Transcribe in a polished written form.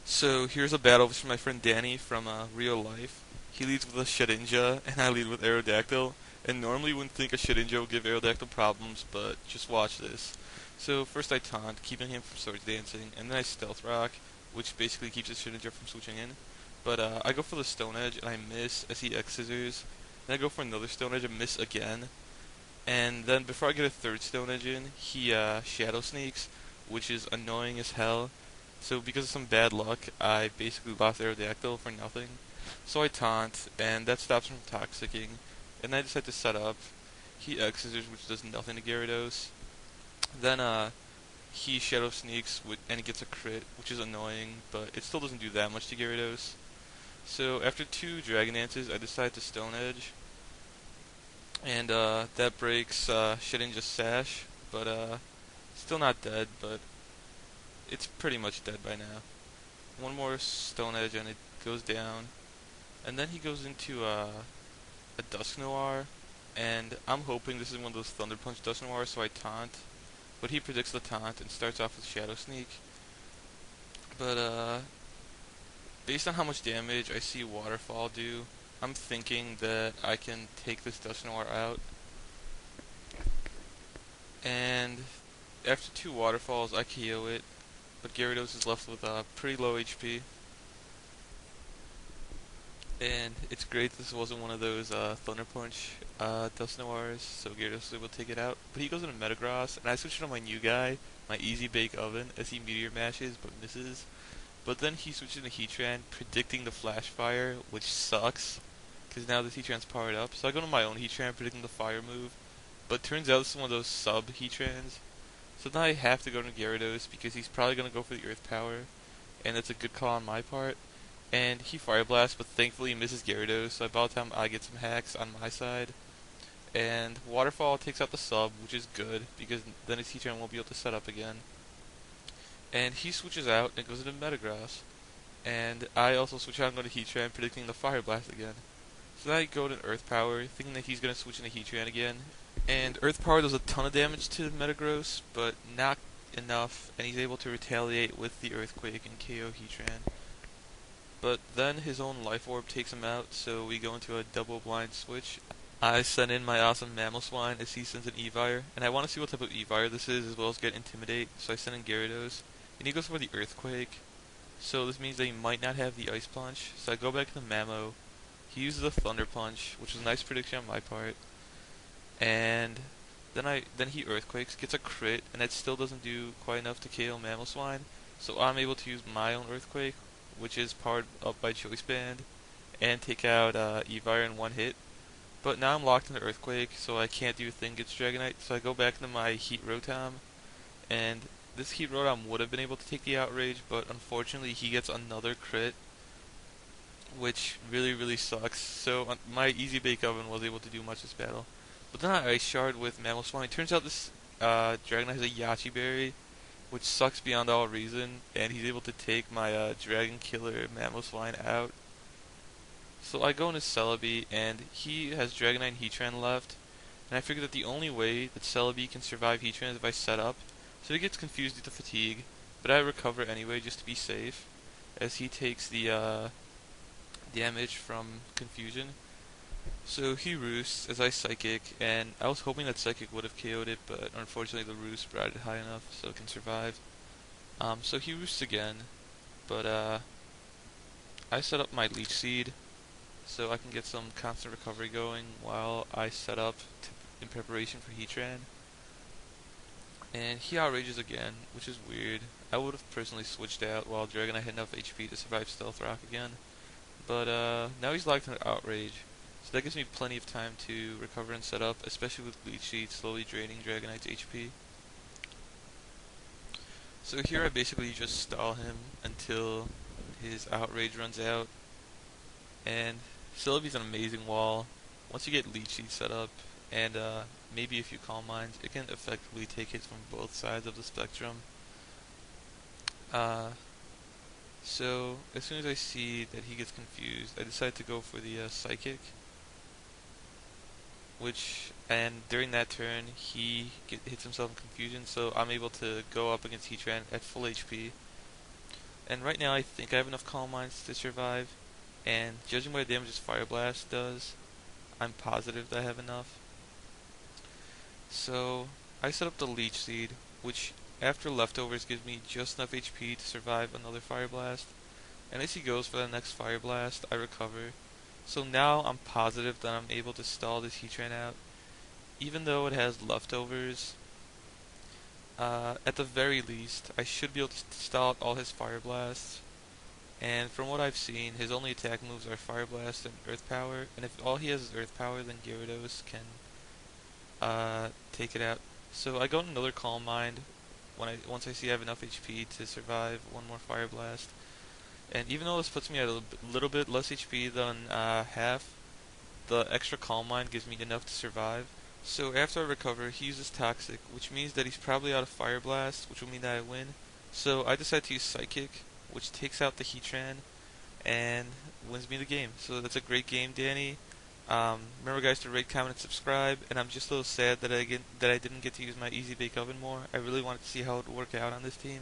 So here's a battle between my friend Danny from real life. He leads with a Shedinja, and I lead with Aerodactyl. And normally you wouldn't think a Shedinja would give Aerodactyl problems, but just watch this. So first I taunt, keeping him from Swords Dancing, and then I Stealth Rock, which basically keeps the Shedinja from switching in. But I go for the Stone Edge, and I miss as he X-Scissors. Then I go for another Stone Edge and miss again. And then before I get a third Stone Edge in, he Shadow Sneaks, which is annoying as hell. So because of some bad luck, I basically lost Aerodactyl for nothing. So I taunt, and that stops him from Toxicking. And I decide to set up. He X-Scissors, which does nothing to Gyarados. Then he Shadow Sneaks, and he gets a crit, which is annoying, but it still doesn't do that much to Gyarados. So after two Dragon Dances, I decide to Stone Edge. And that breaks Shedinja's Sash, but still not dead, but it's pretty much dead by now. One more Stone Edge and it goes down. And then he goes into a Dusk Noir, and I'm hoping this is one of those Thunder Punch Dusk Noirs, so I taunt. But he predicts the taunt and starts off with Shadow Sneak. But based on how much damage I see Waterfall do, I'm thinking that I can take this Dusk Noir out. And after two Waterfalls, I KO it, but Gyarados is left with pretty low HP. And it's great this wasn't one of those Thunder Punch Dusk Noirs, so Gyarados was able to take it out. But he goes into Metagross, and I switch it on my new guy, my Easy Bake Oven, as he Meteor Mashes but misses. But then he switches into Heatran, predicting the Flash Fire, which sucks, because now this Heatran's powered up. So I go to my own Heatran, predicting the Fire move, but turns out this is one of those sub Heatrans. So now I have to go to Gyarados, because he's probably going to go for the Earth Power, and that's a good call on my part. And he Fire Blasts, but thankfully he misses Gyarados, so by the time I get some hacks on my side. And Waterfall takes out the sub, which is good, because then his Heatran won't be able to set up again. And he switches out and goes into Metagross. And I also switch out and go to Heatran, predicting the Fire Blast again. So then I go to Earth Power, thinking that he's going to switch into Heatran again. And Earth Power does a ton of damage to Metagross, but not enough, and he's able to retaliate with the Earthquake and KO Heatran. But then his own Life Orb takes him out, so we go into a double blind switch. I send in my awesome Mamoswine as he sends an Evire, and I want to see what type of Evire this is, as well as get Intimidate, so I send in Gyarados. And he goes for the Earthquake, so this means that he might not have the Ice Punch, so I go back to the Mamo. He uses a Thunder Punch, which was a nice prediction on my part. And then he Earthquakes, gets a crit, and that still doesn't do quite enough to KO Mamoswine, so I'm able to use my own Earthquake, which is powered up by Choice Band, and take out Evire in one hit. But now I'm locked in the Earthquake, so I can't do a thing against Dragonite, so I go back into my Heat Rotom, and this Heat Rotom would have been able to take the Outrage, but unfortunately he gets another crit, which really sucks, so my Easy Bake Oven was able to do much this battle. But then I Ice Shard with Mamoswine. It turns out this Dragonite has a Yachi Berry, which sucks beyond all reason, and he's able to take my Dragon Killer Mamoswine out. So I go into Celebi, and he has Dragonite and Heatran left, and I figure that the only way that Celebi can survive Heatran is if I set up. So he gets confused due to fatigue, but I recover anyway just to be safe, as he takes the damage from confusion. So he roosts as I Psychic, and I was hoping that Psychic would have KO'd it, but unfortunately the roost brought it high enough so it can survive. So he roosts again, but I set up my Leech Seed so I can get some constant recovery going while I set up in preparation for Heatran. And he outrages again, which is weird. I would have personally switched out while Dragonite had enough HP to survive Stealth Rock again. But now he's locked into Outrage, so that gives me plenty of time to recover and set up, especially with Leech Seed slowly draining Dragonite's HP. So here I basically just stall him until his Outrage runs out. And Celebi's an amazing wall. Once you get Leech Seed set up, and maybe a few Calm Minds, it can effectively take hits from both sides of the spectrum. So as soon as I see that he gets confused, I decide to go for the Psychic. And during that turn, he hits himself in confusion, so I'm able to go up against Heatran at full HP. And right now I think I have enough Calm Minds to survive, and judging by the damage this Fire Blast does, I'm positive that I have enough. So I set up the Leech Seed, which after leftovers gives me just enough HP to survive another Fire Blast. And as he goes for the next Fire Blast, I recover. So now I'm positive that I'm able to stall this Heatran out. Even though it has leftovers, at the very least, I should be able to stall out all his Fire Blasts. And from what I've seen, his only attack moves are Fire Blast and Earth Power. And if all he has is Earth Power, then Gyarados can take it out. So I go in another Calm Mind once I see I have enough HP to survive one more Fire Blast. And even though this puts me at a little bit less HP than half, the extra Calm Mind gives me enough to survive. So after I recover, he uses Toxic, which means that he's probably out of Fire Blast, which will mean that I win. So I decide to use Psychic, which takes out the Heatran and wins me the game. So that's a great game, Danny. Remember, guys, to rate, comment, and subscribe. And I'm just a little sad that I didn't get to use my Easy Bake Oven more. I really wanted to see how it would work out on this team.